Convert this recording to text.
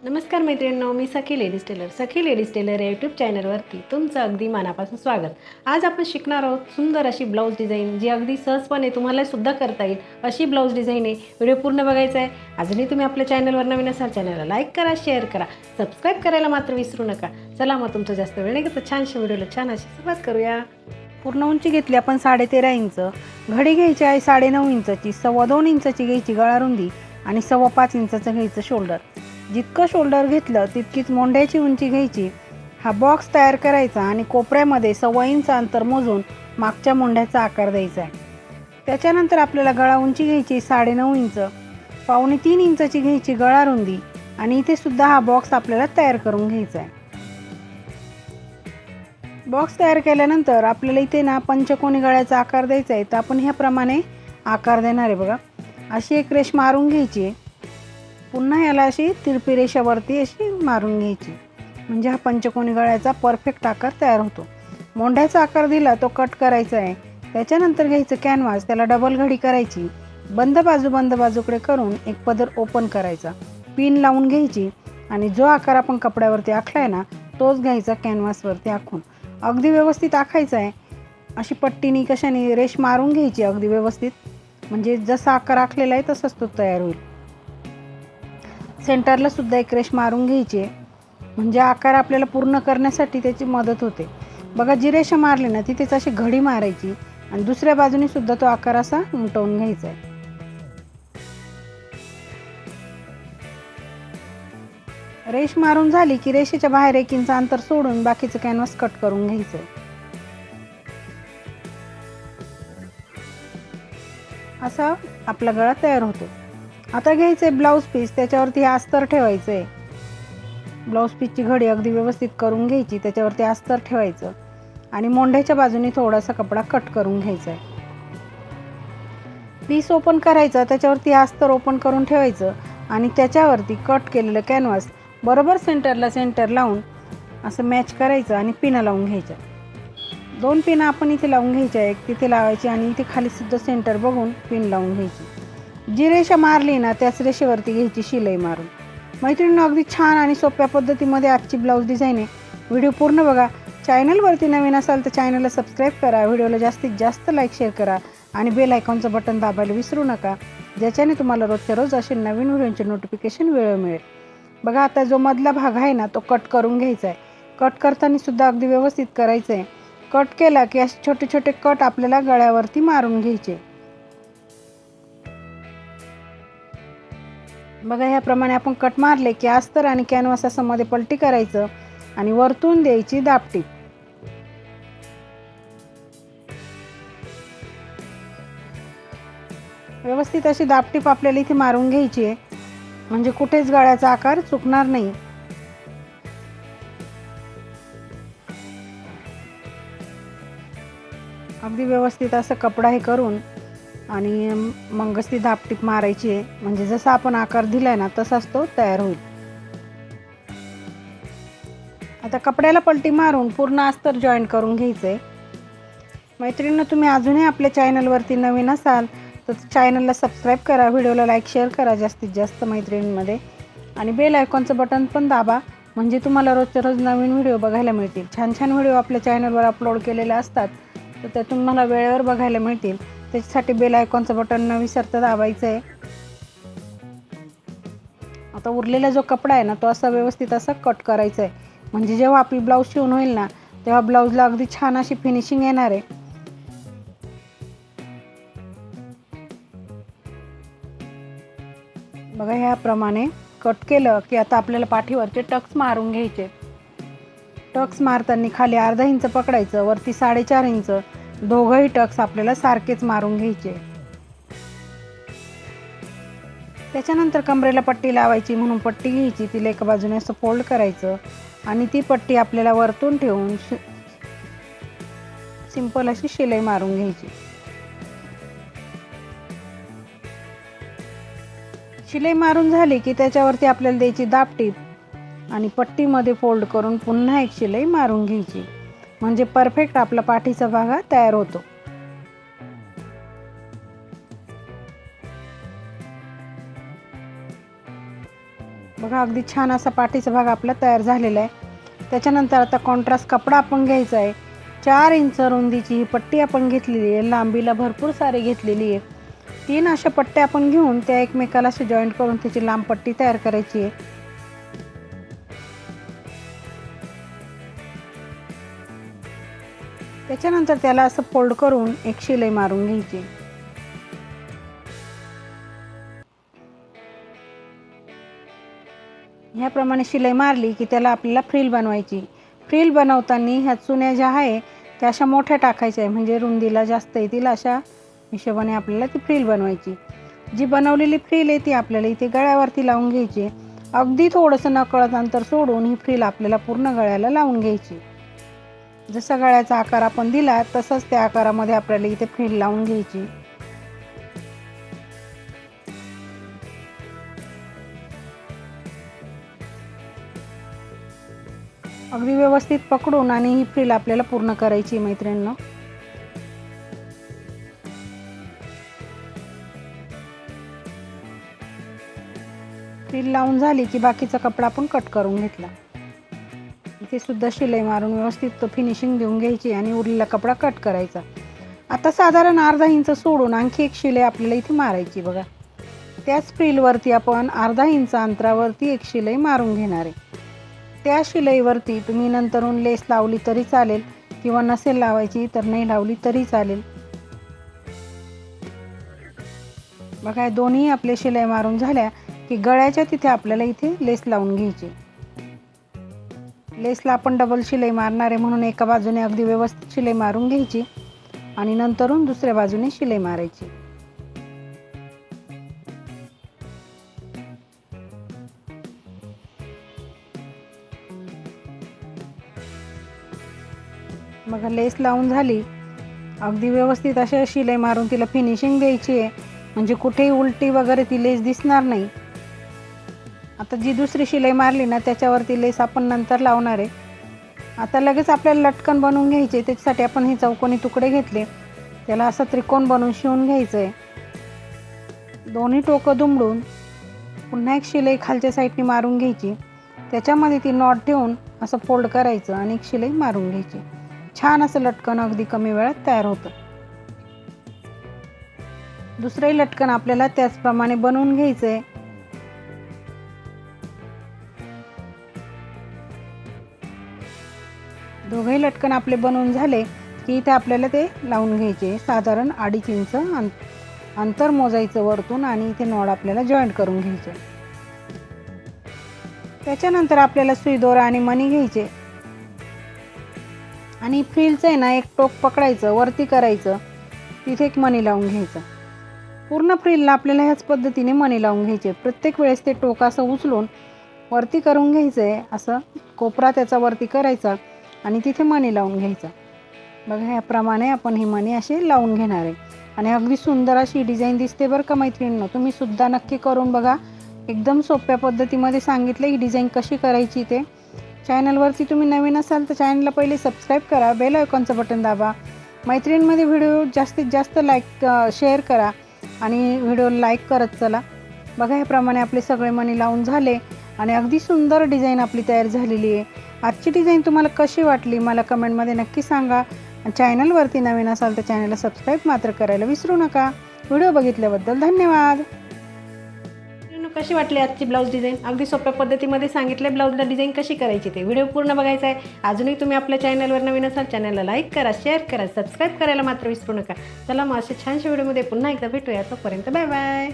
नमस्कार मैत्रिणींनो, मी सखी ladies tailor. सखी ladies tailor या यूट्यूब चॅनलवरती तुमचं अगदी मनापासून स्वागत. आज आपण शिकणार आहोत सुंदर अशी ब्लाऊज डिझाईन, जी अगदी सहजपणे तुम्हाला सुद्धा करता येईल अशी ब्लाऊज डिझाईन आहे. व्हिडिओ पूर्ण बघायचा आहे. अजूनही तुम्ही आपल्या चॅनलवर नवीन असाल, चॅनलला लाईक करा, शेअर करा, सबस्क्राईब करायला मात्र विसरू नका. चला मग तुमचं जास्त वेळ नाही घेता छानशा व्हिडिओला छान अशी सुरुवात करूया. पूर्ण उंची घेतली आपण 13.5 इंच. घडी घ्यायची आहे 9.5 इंचाची. 2.25 इंचाची घ्यायची गळा रुंदी आणि 5.25 इंचाचं घ्यायचं शोल्डर. जितकं शोल्डर घेतलं तितकीच मोंढ्याची उंची घ्यायची. हा बॉक्स तयार करायचा आणि कोपऱ्यामध्ये 1.25 इंच अंतर मोजून मागच्या मोंढ्याचा आकार द्यायचा आहे. त्याच्यानंतर आपल्याला गळा उंची घ्यायची 9.5 इंच. 2.25 इंचाची घ्यायची गळा रुंदी आणि इथे सुद्धा हा बॉक्स आपल्याला तयार करून घ्यायचा आहे. बॉक्स तयार केल्यानंतर आपल्याला इथे ना पंचकोनी गळ्याचा आकार द्यायचा आहे. तर आपण ह्याप्रमाणे आकार देणार आहे. बघा, अशी एक रेष मारून घ्यायची आहे. पुन्हा याला अशी तिरपी रेषावरती अशी मारून घ्यायची, म्हणजे हा पंचकोनी गळ्याचा परफेक्ट आकार तयार होतो. मोंढ्याचा आकार दिला तो कट करायचा आहे. त्याच्यानंतर घ्यायचं कॅनव्हास, त्याला डबल घडी करायची. बंद बाजूकडे करून एक पदर ओपन करायचा, पिन लावून घ्यायची आणि जो आकार आपण कपड्यावरती आखलाय ना तोच घ्यायचा कॅनव्हासवरती आखून. अगदी व्यवस्थित आखायचा आहे. अशी पट्टीनी कशाने रेष मारून घ्यायची अगदी व्यवस्थित, म्हणजे जसा आकार आखलेला आहे तसाच तो तयार होईल. सेंटरला सुद्धा एक रेष मारून घ्यायची आहे, म्हणजे आकार आपल्याला पूर्ण करण्यासाठी त्याची मदत होते. बघा, जी रेषा मारली ना तिथेच अशी घडी मारायची आणि दुसऱ्या बाजूने सुद्धा तो आकार असा उमटवून घ्यायचा आहे. रेष मारून झाली की रेषेच्या बाहेर 1 इंच अंतर सोडून बाकीचं कॅनव्हास कट करून घ्यायचं आहे. असा आपला गळा तयार होतो. आता घ्यायचं आहे ब्लाऊज पीस, त्याच्यावरती अस्तर ठेवायचं आहे. ब्लाऊज पीसची घडी अगदी व्यवस्थित करून घ्यायची, त्याच्यावरती अस्तर ठेवायचं आणि मोंढ्याच्या बाजूने थोडासा कपडा कट करून घ्यायचा आहे. पीस ओपन करायचं, त्याच्यावरती अस्तर ओपन करून ठेवायचं आणि त्याच्यावरती कट केलेलं कॅनव्हास बरोबर सेंटर लावून असं मॅच करायचं आणि पिना लावून घ्यायच्या. 2 पिना आपण इथे लावून घ्यायच्या, एक तिथे लावायची आणि इथे खाली सुद्धा सेंटर बघून पिन लावून घ्यायची. जी रेषा मारली ना त्याच रेषेवरती घ्यायची शिलाई मारून. मैत्रिणींनो, अगदी छान आणि सोप्या पद्धतीमध्ये आजची ब्लाऊज डिझाईन आहे. व्हिडिओ पूर्ण बघा. चॅनलवरती नवीन असाल तर चॅनलला सबस्क्राईब करा, व्हिडिओला जास्तीत जास्त लाईक शेअर करा आणि बेल आयकॉनचं बटन दाबायला विसरू नका, ज्याच्याने तुम्हाला रोजच्या रोज असे नवीन व्हिडिओचे नोटिफिकेशन वेळोवेळी मिळेल. बघा, आता जो मधला भाग आहे ना तो कट करून घ्यायचा आहे. कट करताना सुद्धा अगदी व्यवस्थित करायचं आहे. कट केला की असे छोटे छोटे कट आपल्याला गळ्यावरती मारून घ्यायचे. बघा, ह्याप्रमाणे आपण कट मारले की अस्तर आणि कॅनव्हास असं मध्ये पलटी करायचं आणि वरतून द्यायची दापटीप. व्यवस्थित अशी दापटीप आपल्याला इथे मारून घ्यायची आहे, म्हणजे कुठेच गळ्याचा आकार चुकणार नाही. अगदी व्यवस्थित असं कपडा हे करून आणि मग ती दापटीप मारायची आहे, म्हणजे जसा आपण आकार दिलाय ना तसाच तो तयार होईल. आता कपड्याला पलटी मारून पूर्ण अस्तर जॉईंट करून घ्यायचं आहे. मैत्रिणींनो, तुम्ही अजूनही आपल्या चॅनलवरती नवीन असाल तर चॅनलला सबस्क्राईब करा, व्हिडिओला लाईक शेअर करा जास्तीत जास्त मैत्रिणींमध्ये आणि बेल आयकॉनचं बटन पण दाबा, म्हणजे तुम्हाला रोजच्या रोज नवीन व्हिडिओ बघायला मिळतील. छान छान व्हिडिओ आपल्या चॅनलवर अपलोड केलेले असतात, तर त्यातून मला वेळेवर बघायला मिळतील. त्याच्यासाठी बेल आयकॉनचं बटन न विसरता दाबायचं आहे. आता उरलेला जो कपडा आहे ना तो असा व्यवस्थित असा कट करायचा आहे, म्हणजे जेव्हा आपली ब्लाऊज शिवून होईल ना तेव्हा ब्लाऊजला अगदी छान अशी फिनिशिंग येणार आहे. बघा, ह्याप्रमाणे कट केलं की आता आपल्याला पाठीवरचे टक्स मारून घ्यायचे. टक्स मारताना खाली अर्धा इंच पकडायचं, वरती 4.5 इंच. दोघंही टक्स आपल्याला सारखेच मारून घ्यायचे. त्याच्यानंतर कमरेला पट्टी लावायची, म्हणून पट्टी घ्यायची, तिला एका बाजूने असं फोल्ड करायचं आणि ती पट्टी आपल्याला वरतून ठेवून सिंपल अशी शिलाई मारून घ्यायची. शिलाई मारून झाली की त्याच्यावरती आपल्याला द्यायची दापटीप आणि पट्टीमध्ये फोल्ड करून पुन्हा एक शिलाई मारून घ्यायची, म्हणजे परफेक्ट आपला पाठीचा भाग तयार होतो. बघा, बघा अगदी छान असा पाठीचा भाग आपला तयार झालेला आहे। त्याच्यानंतर आता कॉन्ट्रास्ट कपडा आपण घ्यायचा आहे। 4 इंच रुंदीची ही पट्टी आपण घेतलेली आहे, लांबीला भरपूर सारी घेतलेली आहे। 3 अशा पट्ट्या आपण घेऊन त्या एकमेकाला असे जॉईंट करून त्याची लांब पट्टी तयार करायची आहे। त्याच्यानंतर त्याला असं फोल्ड करून एक शिलाई मारून घ्यायची। ह्याप्रमाणे शिलाई मारली की त्याला आपल्याला फ्रिल बनवायची। फ्रिल बनवताना ह्या चुन्या ज्या आहे त्या अशा मोठ्या टाकायच्या आहे, म्हणजे रुंदीला जास्त येतील अशा हिशोबाने आपल्याला ती फ्रिल बनवायची। जी बनवलेली फ्रिल आहे ती आपल्याला इथे गळ्यावरती लावून घ्यायची। अगदी थोडंसं नकळत अंतर सोडून ही फ्रिल आपल्याला पूर्ण गळ्याला लावून घ्यायची। जसा गळ्याचा आकार आपण दिला तसंच त्या आकारामध्ये आपल्याला इथे फ्रिल लावून घ्यायची। अगदी व्यवस्थित पकडून आणि ही फ्रिल आपल्याला पूर्ण करायची मैत्रिणींनो। फ्रिल लावून झाली की बाकीचा कपडा आपण कट करून घेतला। इथे सुद्धा शिलाई मारून व्यवस्थित फिनिशिंग देऊन घ्यायची आणि उरलेला कपडा कट करायचा। आता साधारण अर्धा इंच सोडून आणखी एक शिलाई आपल्याला इथे मारायची बघा। त्याच फ्रिलवरती आपण अर्धा इंच अंतरावरती एक शिलाई मारून घेणार आहे। त्या शिलाईवरती तुम्ही नंतरून लेस लावली तरी चालेल किंवा नसेल लावायची तर नाही लावली तरी चालेल। बघा दोन्ही आपले शिलाई मारून झाल्या की गळ्याच्या तिथे आपल्याला इथे लेस लावून घ्यायची। लेसला आपण डबल शिलाई मारणार आहे म्हणून एका बाजूने अगदी व्यवस्थित शिलाई मारून घ्यायची आणि नंतरून दुसऱ्या बाजूने शिलाई मारायची। बघा लेस लावून झाली, अगदी व्यवस्थित अशा शिलाई मारून तिला फिनिशिंग द्यायची आहे, म्हणजे कुठेही उलटी वगैरे ती लेस दिसणार नाही। आता जी दुसरी शिलाई मारली ना त्याच्यावरती लेस आपण नंतर लावणार आहे। आता लगेच आपल्याला लटकन बनवून घ्यायचे, त्याच्यासाठी आपण हे चौकोनी तुकडे घेतले, त्याला असं त्रिकोण बनवून शिवून घ्यायचं आहे। दोन्ही टोकं दुमडून पुन्हा एक शिलाई खालच्या साईडने मारून घ्यायची, त्याच्यामध्ये ती नॉट ठेवून असं फोल्ड करायचं आणि एक शिलाई मारून घ्यायची। छान असं लटकन अगदी कमी वेळात तयार होतं। दुसरंही लटकन आपल्याला त्याचप्रमाणे बनवून घ्यायचं आहे। दोघंही लटकन आपले बनवून झाले की इथे आपल्याला ते लावून घ्यायचे। साधारण 2.5 इंच अंतर मोजायचं वरतून आणि इथे नॉड आपल्याला जॉईंट करून घ्यायचे। त्याच्यानंतर आपल्याला सुई दोरा आणि मणी घ्यायचे आणि फ्रिलचं आहे ना एक टोक पकडायचं, वरती करायचं, तिथे एक मणी लावून घ्यायचं। पूर्ण फ्रिलला आपल्याला ह्याच पद्धतीने मणी लावून घ्यायचे। प्रत्येक वेळेस ते टोक असं उचलून वरती करून घ्यायचं आहे, असं कोपरा त्याचा वरती करायचा आणि तिथे मणी लावून घ्यायचा। बघा ह्याप्रमाणे आपण ही मणी अशी लावून घेणार आहे आणि अगदी सुंदर अशी डिझाईन दिसते बरं का मैत्रिणींनो। तुम्ही सुद्धा नक्की करून बघा, एकदम सोप्या पद्धतीमध्ये सांगितलं ही डिझाईन कशी करायची ते। चॅनलवरती तुम्ही नवीन असाल तर चॅनलला पहिले सबस्क्राईब करा, बेल आयकॉनचं बटन दाबा, मैत्रिणींमध्ये व्हिडिओ जास्तीत जास्त शेअर करा आणि व्हिडिओ लाईक करत चला। बघा ह्याप्रमाणे आपले सगळे मणी लावून झाले आणि अगदी सुंदर डिझाईन आपली तयार झालेली आहे। आजची डिझाईन तुम्हाला कशी वाटली मला कमेंटमध्ये नक्की सांगा। चॅनलवरती नवीन असाल तर चॅनलला सबस्क्राईब मात्र करायला विसरू नका। व्हिडिओ बघितल्याबद्दल धन्यवाद। कशी वाटली आजची ब्लाऊज डिझाईन? अगदी सोप्या पद्धतीमध्ये सांगितले ब्लाऊजला डिझाईन कशी करायची ते। व्हिडिओ पूर्ण बघायचा आहे। अजूनही तुम्ही आपल्या चॅनलवर नवीन असाल चॅनलला लाईक करा, शेअर करा, सबस्क्राईब करायला मात्र विसरू नका। चला मग अशा छानशा व्हिडिओमध्ये पुन्हा एकदा भेटूया, तोपर्यंत बाय बाय।